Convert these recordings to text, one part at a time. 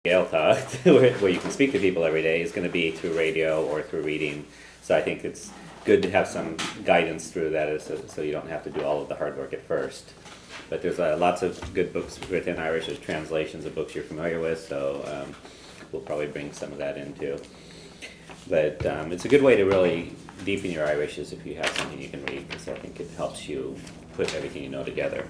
Gaeltacht, where you can speak to people every day, is going to be through radio or through reading. So I think it's good to have some guidance through that, so you don't have to do all of the hard work at first. But there's lots of good books written in Irish. There's translations of books you're familiar with, so we'll probably bring some of that in too. But it's a good way to really deepen your Irish is if you have something you can read, because I think it helps you put everything you know together.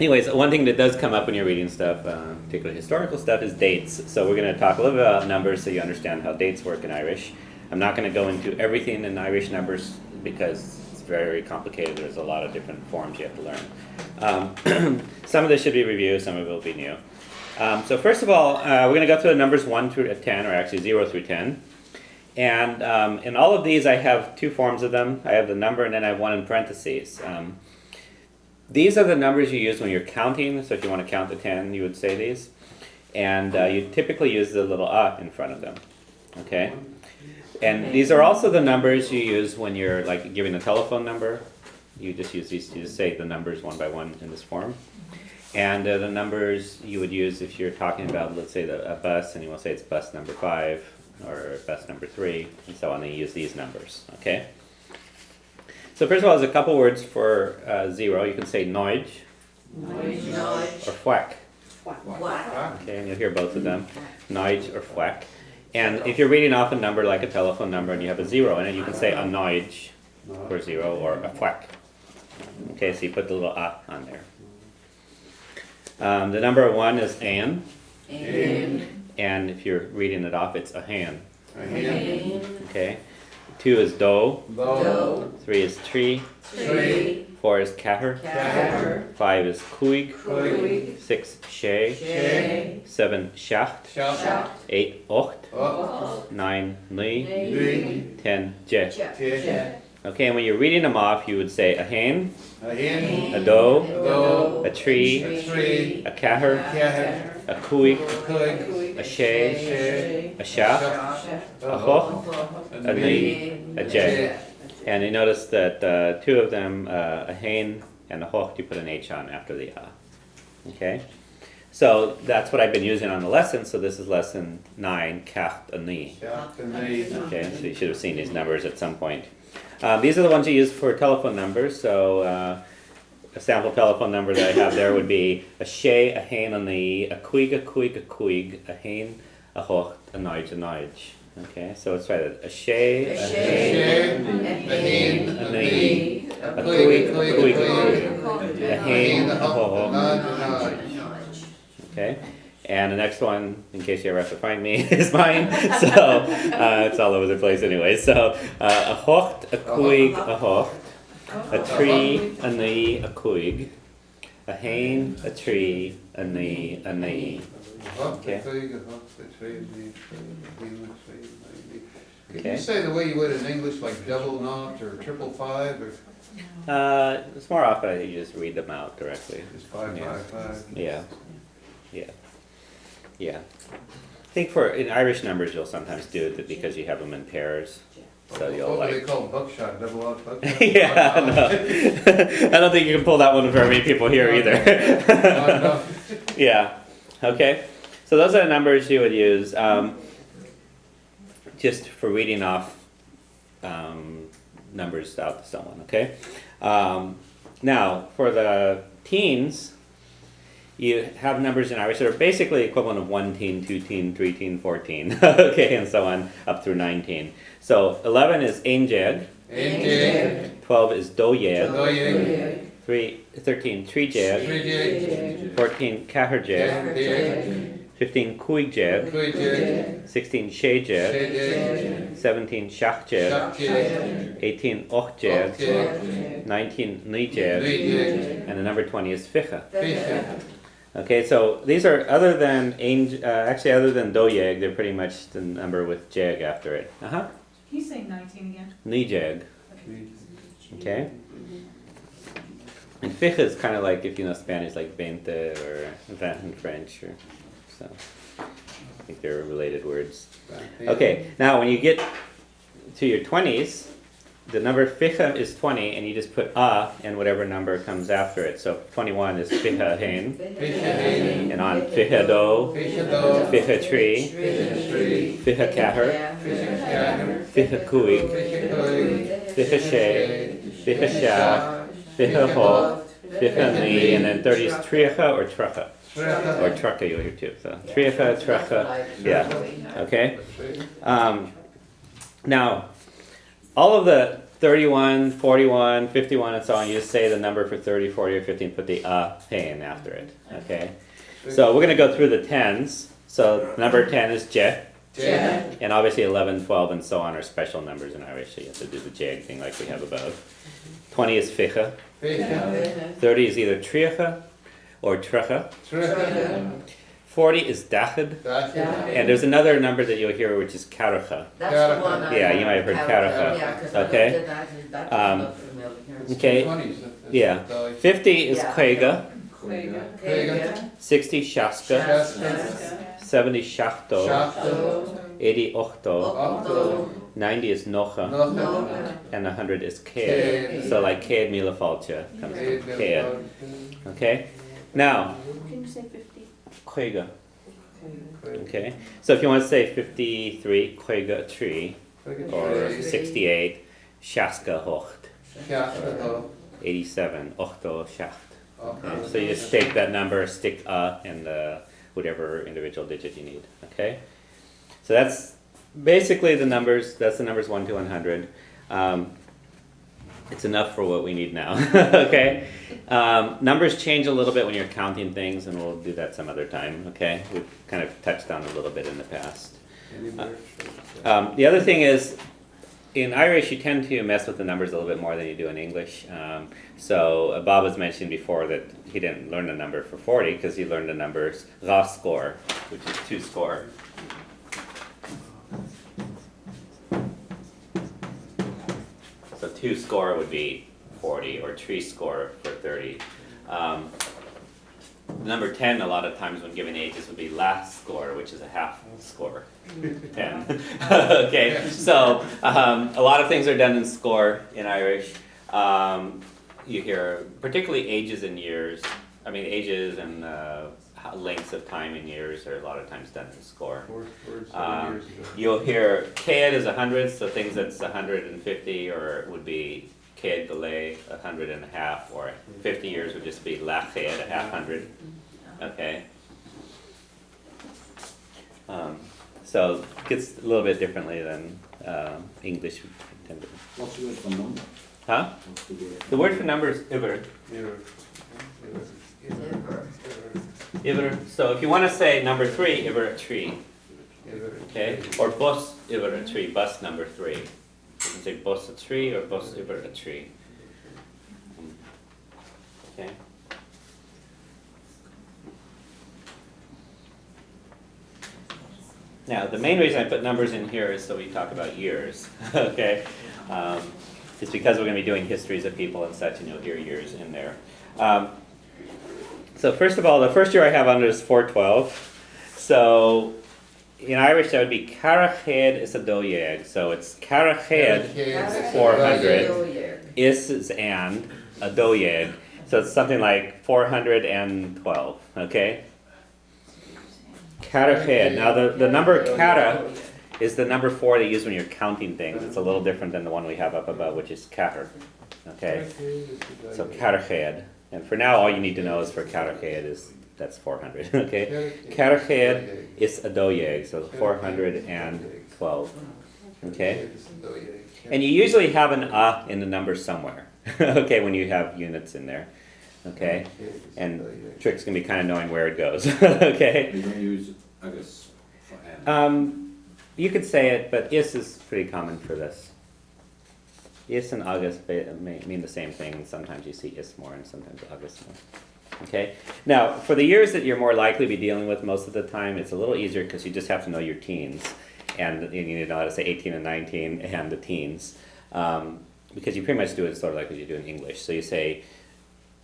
Anyways, one thing that does come up when you're reading stuff, particularly historical stuff, is dates. So we're going to talk a little bit about numbers so you understand how dates work in Irish. I'm not going to go into everything in Irish numbers because it's very complicated. There's a lot of different forms you have to learn. Some of this should be reviewed, some of it will be new. So first of all, we're going to go through the numbers 1 through 10, or actually 0 through 10. And in all of these, I have two forms of them. I have the number, and then I have one in parentheses. These are the numbers you use when you're counting. So if you want to count to 10, you would say these. And you typically use the little in front of them. Okay? And these are also the numbers you use when you're like giving a telephone number. You just use these, you just say the numbers one by one in this form. And the numbers you would use if you're talking about, let's say, a bus, and you want to say it's bus number 5 or bus number 3, and so on. And you use these numbers. Okay? So first of all, there's a couple words for 0. You can say noid or fwack. Okay, and you'll hear both of them, noid or fwack. And if you're reading off a number like a telephone number and you have a 0 in it, you can say a noid for 0 or a fwack. Okay, so you put the little on there. The number 1 is an. And if you're reading it off, it's a han. Okay. 2 is do. 3 is tree. 4 is caher. 5 is cuig. 6 she. 7 shacht. 8 ocht. 9 ni. 10 je. Okay, and when you're reading them off, you would say a hen, a do, a tree, a caher, a cuig, a she, a shacht, a hoch, a ni, a je. And you notice that two of them, a hen and a hoch, you put an H on after the a. Okay? So that's what I've been using on the lesson. So this is lesson 9, cacht a ni. Okay, so you should have seen these numbers at some point. These are the ones you use for telephone numbers. So a sample telephone number that I have there would be a she, a hen, a ni, a cuig, a cuig, a cuig, a hen, a hocht, a noid, a noid. Okay, so let's try that. A she, a hen, a ni, a cuig, a cuig, a cuig, a hen, a hocht. Okay. And the next one, in case you ever have to find me, is mine. So it's all over the place anyway. So a hocht, a cuig, a hocht, a tree, a ni, a cuig, a hen, a tree, a ni, a ni. Okay. Can you say the way you would in English, like double naught or triple five? Or It's more often you just read them out directly. just 555? Yeah. Yeah. Yeah. I think in Irish numbers you'll sometimes do it because you have them in pairs. So you'll What do they like. call buckshot? Double out buckshot? Yeah, no. I don't think you can pull that one for very many people here either. No. Yeah. Okay. So those are the numbers you would use just for reading off numbers out to someone. Okay. Now for the teens. You have numbers in Irish that are basically equivalent of 1 teen, 2 teen, 3 teen, 14, okay, and so on, up through 19. So 11 is ein jeg, 12 is do jeg, 13 tree jeg, 14 caher jeg, 15 cuig jeg, 16 she jeg, 17 shacht jeg, 18 och jeg, 19 ni jeg, and the number 20 is fiche. Okay, so these are other than do jeg, they're pretty much the number with jeg after it. Can you say 19 again? Ni jeg. Okay. And fiche is kind of like if you know Spanish, like veinte or vingt in French, or so. I think they're related words. Okay, now when you get to your 20s, the number fiche is 20, and you just put and whatever number comes after it. So 21 is fiche hen, and on fiche do, fiche tree, fiche caher, fiche cuig, fiche she, fiche sha, fiche ho, fiche ni, and then 30 is triacha or tracha. Or trucka you'll hear too. So triacha, tracha, yeah. Okay. Now, all of the 31, 41, 51, and so on, you just say the number for 30, 40, or 50 and put the pain after it. Okay. So we're going to go through the tens. So number 10 is je. And obviously 11, 12, and so on are special numbers in Irish, so you have to do the jag thing like we have above. 20 is fiche. 30 is either triacha or trecha. 40 is dachid. And there's another number that you'll hear which is karacha. That's the one. Yeah, you might have heard karacha. Okay. Okay. Yeah. 50 is kvega. 60 shaska. 70 shachto. 80 ochto. 90 is nocha. And 100 is ked. So like ked milafalcha comes from ked. Okay. Now. Can you say 50? Kvega. Okay. So if you want to say 53, kvega tree, or 68, shaska hocht. 87, ochto shacht. Okay. So you just take that number, stick and whatever individual digit you need. Okay. So that's basically the numbers. That's the numbers 1 to 100. It's enough for what we need now. Okay. Numbers change a little bit when you're counting things, and we'll do that some other time. Okay. We've kind of touched on a little bit in the past. The other thing is, in Irish, you tend to mess with the numbers a little bit more than you do in English. So Bob was mentioning before that he didn't learn the number for 40 because he learned the numbers ra score, which is 2 score. So 2 score would be 40, or 3 score for 30. Number 10, a lot of times when giving ages, would be last score, which is a half score. 10. Okay, so a lot of things are done in score in Irish. You hear particularly ages and years. I mean, ages and lengths of time in years are a lot of times done in score. You'll hear ked is 100, so things that's 150 or would be ked galay, 100 and a half, or 50 years would just be lached, a half hundred. Okay. So it gets a little bit differently than English. What's the word for number? Huh? What's the word? The word for number is iver. Iver. So if you want to say number 3, iver a tree. Okay? Or bus iver a tree, bus number 3. You can say bus a tree or bus iver a tree. Okay? Now, the main reason I put numbers in here is so we talk about years. Okay? It's because we're going to be doing histories of people and such, and you'll hear years in there. So first of all, the first year I have under is 412. So in Irish that would be Carached is a doyeg. So it's Carached 400. Is and a doyeg. So it's something like 412. Okay? Carached. Now the number cara is the number 4 they use when you're counting things. It's a little different than the one we have up above, which is caher. Okay? So Carached. And for now, all you need to know is for Carached is, that's 400. Okay? Carached is a doyeg, so 412. Okay? And you usually have an in the number somewhere. Okay, when you have units in there. Okay? And tricks can be kind of knowing where it goes. Okay? You don't use agus for You could say it, but is pretty common for this. Is and agus mean the same thing. Sometimes you see is more and sometimes agus more. Okay? Now, for the years that you're more likely to be dealing with most of the time, it's a little easier because you just have to know your teens. And you need to know how to say 18 and 19 and the teens. Because you pretty much do it sort of like as you do in English. So you say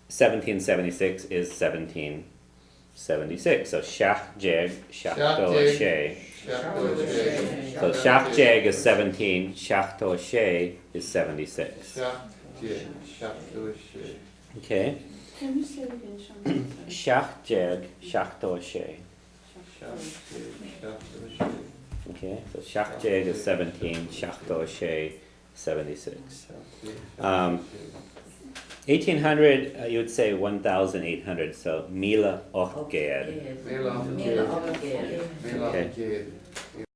1776 is 1776. 76. So Shach Jeg, Shach To Jeg, She. Shach To She. So Shach Jeg is 17, Shach To She is 76. Shach Jeg, Shach To She. Okay. Can you say it again, Shanti? Shach Jeg, Shach To She. Shach Jeg, Shach To She. Okay. So Shach Jeg is 17, Shach To She 76. Shach Jeg, Um, Shach To She. 1800, you would say 1800. So Mila Och Ged. Mela Mela of Ged. Mela Okay. Ged.